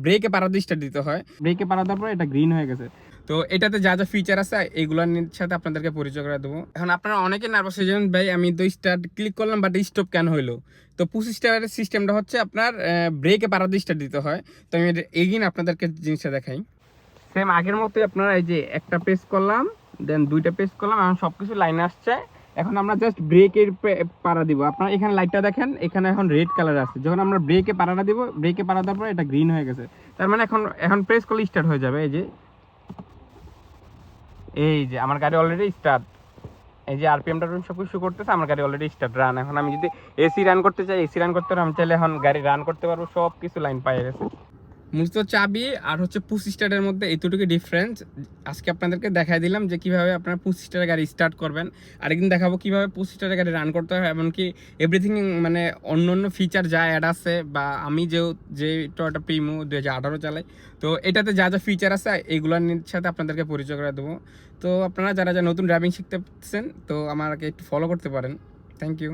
ব্রেকে পাড়া দিয়ে স্টার্ট দিতে হয়। ব্রেকে পাড়া দেওয়ার পর এটা গ্রিন হয়ে গেছে। তো এটাতে যা যা ফিচার আছে এগুলোর সাথে আপনাদেরকে পরিচয় করে দেবো। এখন আপনারা অনেকে নার্ভাস হয়ে যাবেন, ভাই আমি তো স্টার্ট ক্লিক করলাম বাট স্টপ কেন হইলো। তো পুশ স্টারের সিস্টেমটা হচ্ছে আপনার ব্রেকে পাড়া দিয়ে স্টার্ট দিতে হয়। তো আমি এগিন আপনাদেরকে জিনিসটা দেখাই। সেম আগের মতোই আপনারা এই যে একটা প্রেস করলাম, দেন দুইটা প্রেস করলাম, এখন সবকিছু লাইনে আসছে। এখন আমরা জাস্ট ব্রেকের পাড়া দিব। আপনারা এখানে লাইটটা দেখেন, এখানে এখন রেড কালার আছে। যখন আমরা ব্রেকে পাড়াটা দিব, ব্রেকে পাড়া দেওয়ার পর এটা গ্রিন হয়ে গেছে। তার মানে এখন প্রেস করলে স্টার্ট হয়ে যাবে। এই যে আমার গাড়ি অলরেডি স্টার্ট। এই যে আরপিএমটা সব কিছু করতেছে, আমার গাড়ি অলরেডি স্টার্ট রান। এখন আমি যদি এসি রান করতে চাই, এসি রান করতে পারবো। আমি চাইলে এখন গাড়ি রান করতে পারবো। সব কিছু লাইন পাই গেছে। মূলত চাবি আর হচ্ছে পুশ স্টার্টের মধ্যে এতটুকু ডিফারেন্স। আজকে আপনাদেরকে দেখাই দিলাম যে কিভাবে আপনারা পুশ স্টারের গাড়ি স্টার্ট করবেন। আরেকদিন দেখাবো কিভাবে পুশ স্টারের গাড়ি রান করতে হয়, এমনকি এভরিথিং মানে অন্য ফিচার যা অ্যাড আছে, বা আমি যে টয়োটা প্রিমো 2018 চালাই, তো এটাতে যা যা ফিচার আছে এইগুলোর সাথে আপনাদেরকে পরিচয় করে দেবো। তো আপনারা যারা নতুন ড্রাইভিং শিখতেছেন তো আমাকে একটু ফলো করতে পারেন। Thank you.